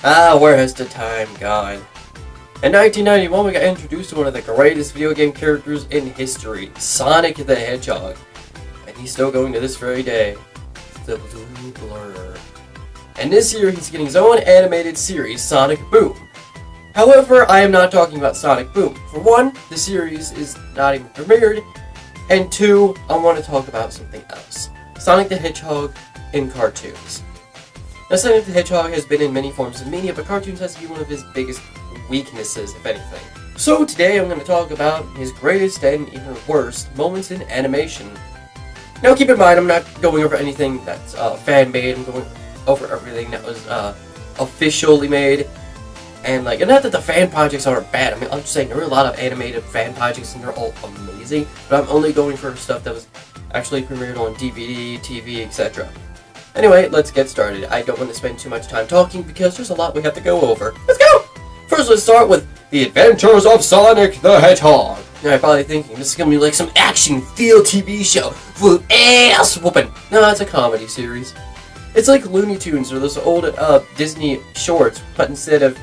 Where has the time gone? In 1991, we got introduced to one of the greatest video game characters in history, Sonic the Hedgehog. And he's still going to this very day. The Blue Blur. And this year, he's getting his own animated series, Sonic Boom. However, I am not talking about Sonic Boom. For one, the series is not even premiered. And two, I want to talk about something else. Sonic the Hedgehog in cartoons. Now, Sonic the Hedgehog has been in many forms of media, but cartoons has to be one of his biggest weaknesses, if anything. So today I'm going to talk about his greatest and even worst moments in animation. Now keep in mind, I'm not going over anything that's fan-made. I'm going over everything that was officially made. And not that the fan projects aren't bad. I mean, I'm just saying there are a lot of animated fan projects and they're all amazing. But I'm only going for stuff that was actually premiered on DVD, TV, etc. Anyway, let's get started. I don't want to spend too much time talking because there's a lot we have to go over. Let's go! First, let's start with The Adventures of Sonic the Hedgehog. Now, you're probably thinking, this is going to be like some action-filled TV show full of ass-whooping. No, it's a comedy series. It's like Looney Tunes or those old Disney shorts, but instead of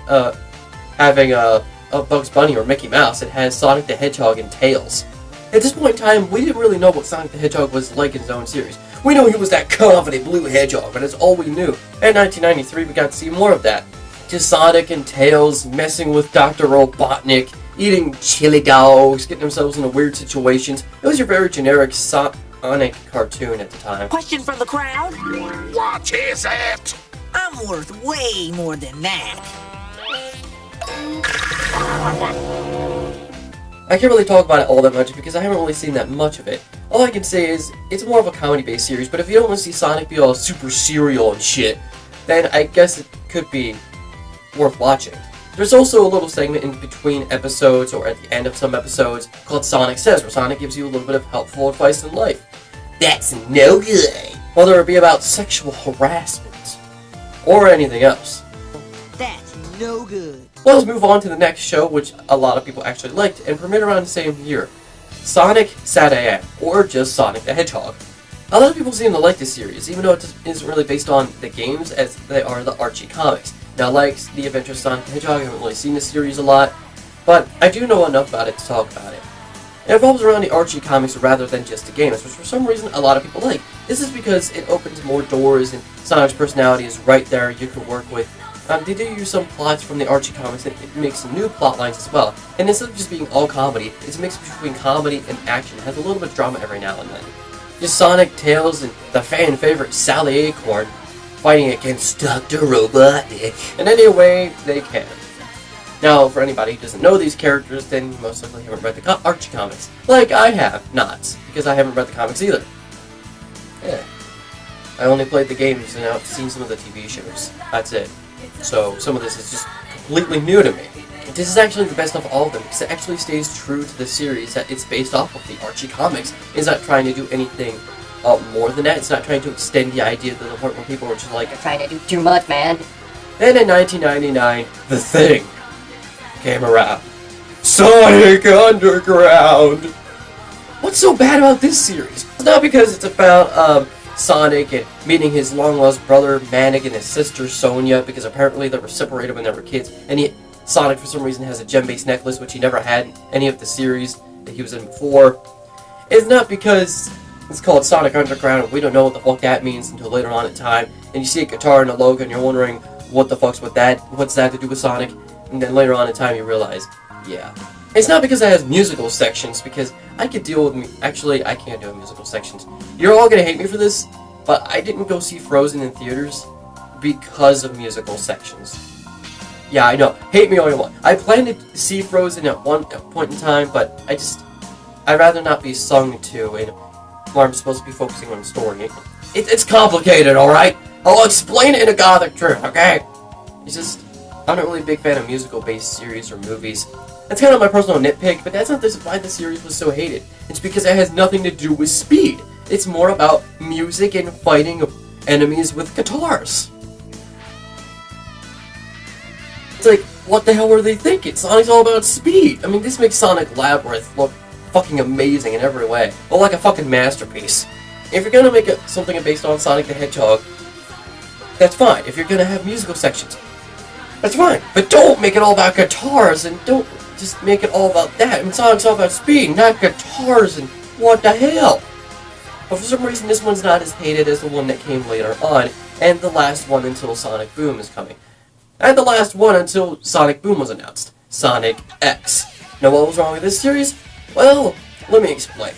having a Bugs Bunny or Mickey Mouse, it has Sonic the Hedgehog and Tails. At this point in time, we didn't really know what Sonic the Hedgehog was like in his own series. We knew he was that confident blue hedgehog, but that's all we knew. In 1993, we got to see more of that. Just Sonic and Tails messing with Dr. Robotnik, eating chili dogs, getting themselves into weird situations. It was your very generic Sonic cartoon at the time. Question from the crowd? What is it? I'm worth way more than that. I can't really talk about it all that much because I haven't really seen that much of it. All I can say is, it's more of a comedy-based series, but if you don't want to see Sonic be all super serial and shit, then I guess it could be worth watching. There's also a little segment in between episodes, or at the end of some episodes, called Sonic Says, where Sonic gives you a little bit of helpful advice in life. That's no good! Whether it be about sexual harassment, or anything else. That's no good. Well, let's move on to the next show, which a lot of people actually liked, and premiered around the same year. Sonic Sad I Am, or just Sonic the Hedgehog. A lot of people seem to like this series, even though it isn't really based on the games as they are the Archie comics. Now, like The Adventures of Sonic the Hedgehog, I haven't really seen this series a lot, but I do know enough about it to talk about it. It revolves around the Archie comics rather than just the games, which for some reason a lot of people like. This is because it opens more doors and Sonic's personality is right there you can work with. They do use some plots from the Archie comics and it makes some new plot lines as well. And instead of just being all comedy, it's a mix between comedy and action. It has a little bit of drama every now and then. Just Sonic, Tails, and the fan favorite Sally Acorn fighting against Dr. Robotnik in any way they can. Now, for anybody who doesn't know these characters, then you most likely haven't read the Archie comics. Like I have not, because I haven't read the comics either. Yeah. I only played the games and I've seen some of the TV shows. That's it. So, some of this is just completely new to me. This is actually the best of all of them, because it actually stays true to the series that it's based off of the Archie comics. It's not trying to do anything more than that. It's not trying to extend the idea to the point where people are just like, you're trying to do too much, man. Then in 1999, The Thing came around. Sonic Underground! What's so bad about this series? It's not because it's about Sonic and meeting his long-lost brother Manic and his sister Sonia, because apparently they were separated when they were kids, and Sonic for some reason has a gem-based necklace which he never had in any of the series that he was in before. It's not because it's called Sonic Underground and we don't know what the fuck that means until later on in time, and you see a guitar and a logo and you're wondering what the fuck's with that, what's that to do with Sonic, and then later on in time you realize, yeah. It's not because it has musical sections, because I could deal with actually, I can't do musical sections. You're all gonna hate me for this, but I didn't go see Frozen in theaters because of musical sections. Yeah, I know. Hate me all you want. I planned to see Frozen at one point in time, but I'd rather not be sung to, and where I'm supposed to be focusing on the story. It's complicated, alright? I'll explain it in a gothic truth, okay? It's just, I'm not really a big fan of musical-based series or movies. That's kind of my personal nitpick, but that's not why the series was so hated. It's because it has nothing to do with speed. It's more about music and fighting enemies with guitars. It's like, what the hell were they thinking? Sonic's all about speed. I mean, this makes Sonic Labyrinth look fucking amazing in every way. Well, like a fucking masterpiece. If you're gonna make something based on Sonic the Hedgehog, that's fine. If you're gonna have musical sections, That's fine, but don't make it all about guitars, and don't just make it all about that. I mean, Sonic's all about speed, not guitars, and what the hell? But for some reason, this one's not as hated as the one that came later on, and the last one until Sonic Boom is coming. And the last one until Sonic Boom was announced, Sonic X. Now, what was wrong with this series? Well, let me explain.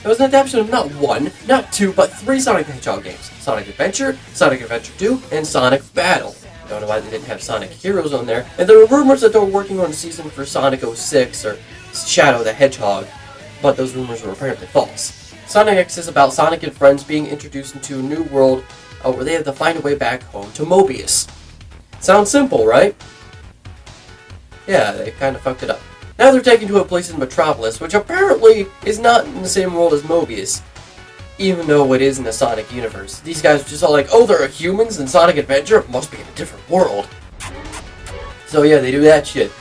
It was an adaptation of not one, not two, but three Sonic the Hedgehog games. Sonic Adventure, Sonic Adventure 2, and Sonic Battle. I don't know why they didn't have Sonic Heroes on there. And there were rumors that they were working on a season for Sonic 06 or Shadow the Hedgehog, but those rumors were apparently false. Sonic X is about Sonic and friends being introduced into a new world where they have to find a way back home to Mobius. Sounds simple, right? Yeah, they kind of fucked it up. Now they're taken to a place in Metropolis, which apparently is not in the same world as Mobius, even though it is in the Sonic universe. These guys are just all like, oh, there are humans in Sonic Adventure? It must be in a different world. So yeah, they do that shit.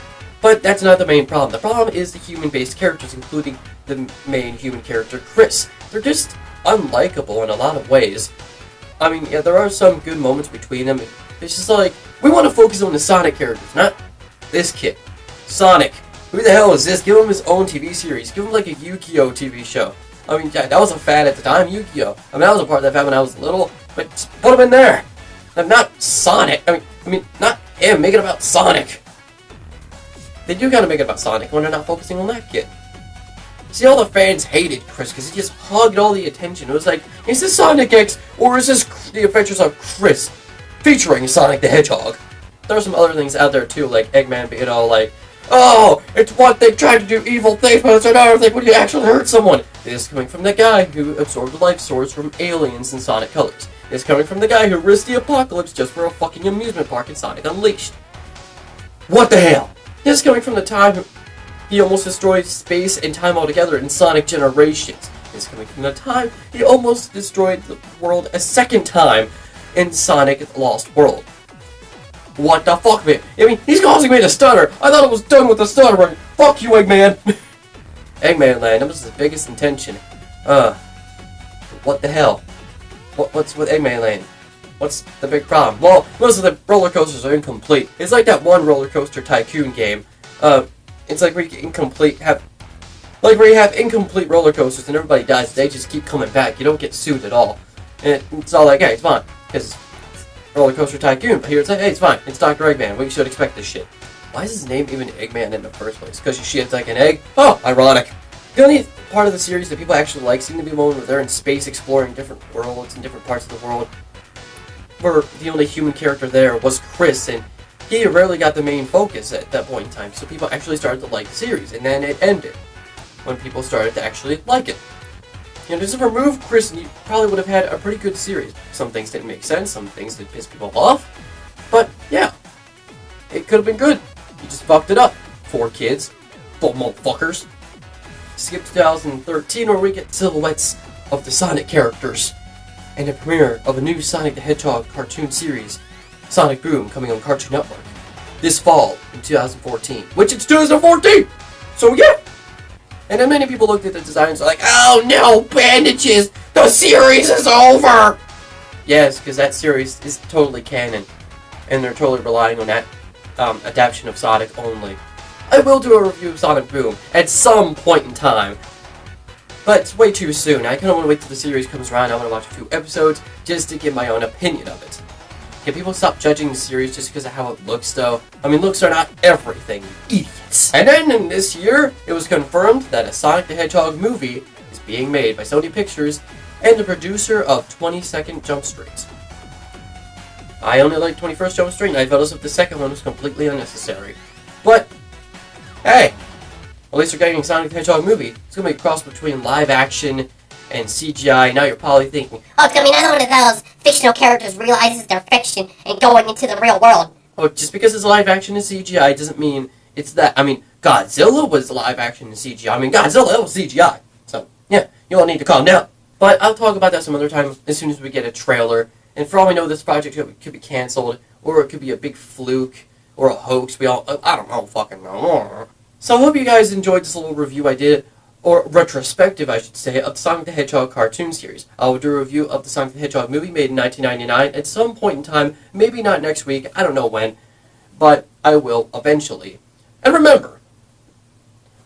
But that's not the main problem. The problem is the human-based characters, including the main human character, Chris. They're just unlikable in a lot of ways. I mean, yeah, there are some good moments between them. It's just like, we want to focus on the Sonic characters, not this kid. Sonic. Who the hell is this? Give him his own TV series. Give him like a Yu-Gi-Oh! TV show. I mean, yeah, that was a fad at the time, Yu-Gi-Oh! I mean, I was a part of that fad when I was little, but just put him in there. I'm not Sonic. I mean, not him. Make it about Sonic. They do kind of make it about Sonic when they're not focusing on that kid. See, all the fans hated Chris because he just hogged all the attention. It was like, is this Sonic X or is this The Adventures of Chris featuring Sonic the Hedgehog? There are some other things out there too, like Eggman being all like, oh, it's one thing trying to do evil things, but it's another thing when you actually hurt someone. This is coming from the guy who absorbed the life source from aliens in Sonic Colors. This is coming from the guy who risked the apocalypse just for a fucking amusement park in Sonic Unleashed. What the hell? This is coming from the time he almost destroyed space and time altogether in Sonic Generations. This is coming from the time he almost destroyed the world a second time in Sonic Lost World. What the fuck, man? I mean, he's causing me to stutter. I thought I was done with the stuttering. Fuck you, Eggman. Eggman Land, that was his biggest intention. What the hell? What's with Eggman Land? What's the big problem? Well, most of the roller coasters are incomplete. It's like that one roller coaster tycoon game. It's like where you have incomplete roller coasters and everybody dies. They just keep coming back. You don't get sued at all. And it's all like, hey, it's fine. Because Roller Coaster Tycoon, but here it's like, hey, it's fine. It's Dr. Eggman. We should expect this shit. Why is his name even Eggman in the first place? Because she shits like an egg? Oh, ironic. The only part of the series that people actually like seem to be the one where they're in space exploring different worlds and different parts of the world. Where the only human character there was Chris, and he rarely got the main focus at that point in time, so people actually started to like the series, and then it ended when people started to actually like it. You know, just remove Chris and you probably would have had a pretty good series. Some things didn't make sense, some things did piss people off, but yeah, it could have been good. You just fucked it up. 4 kids, full motherfuckers. Skip 2013 where we get silhouettes of the Sonic characters and the premiere of a new Sonic the Hedgehog cartoon series, Sonic Boom, coming on Cartoon Network this fall in 2014, which it's 2014! So yeah! And then many people looked at the designs like, oh no, bandages! The series is over! Yes, because that series is totally canon, and they're totally relying on that adaptation of Sonic only. I will do a review of Sonic Boom at some point in time, but it's way too soon. I kind of want to wait till the series comes around. I want to watch a few episodes just to give my own opinion of it. Can people stop judging the series just because of how it looks, though? I mean, looks are not everything, you idiots. And then in this year, it was confirmed that a Sonic the Hedgehog movie is being made by Sony Pictures and the producer of 22nd Jump Street. I only like 21st Jump Street, and I felt as if the second one was completely unnecessary. But, hey, at least we're getting a Sonic the Hedgehog movie. It's going to be a cross between live action and CGI. Now you're probably thinking, oh, it's gonna be another one of those fictional characters realizes they're fiction and going into the real world. Oh, just because it's live action and CGI doesn't mean it's that. I mean, Godzilla was live action and CGI. I mean, Godzilla, that was CGI. So, yeah, you all need to calm down. But I'll talk about that some other time as soon as we get a trailer. And for all we know, this project could be canceled, or it could be a big fluke, or a hoax. I don't know, fucking know. So I hope you guys enjoyed this little review I did, or retrospective, I should say, of the Sonic the Hedgehog cartoon series. I will do a review of the Sonic the Hedgehog movie made in 1999 at some point in time, maybe not next week, I don't know when, but I will eventually. And remember,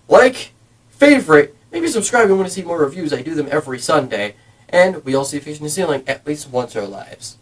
like, favorite, maybe subscribe if you want to see more reviews. I do them every Sunday. And we all see fish in the ceiling at least once in our lives.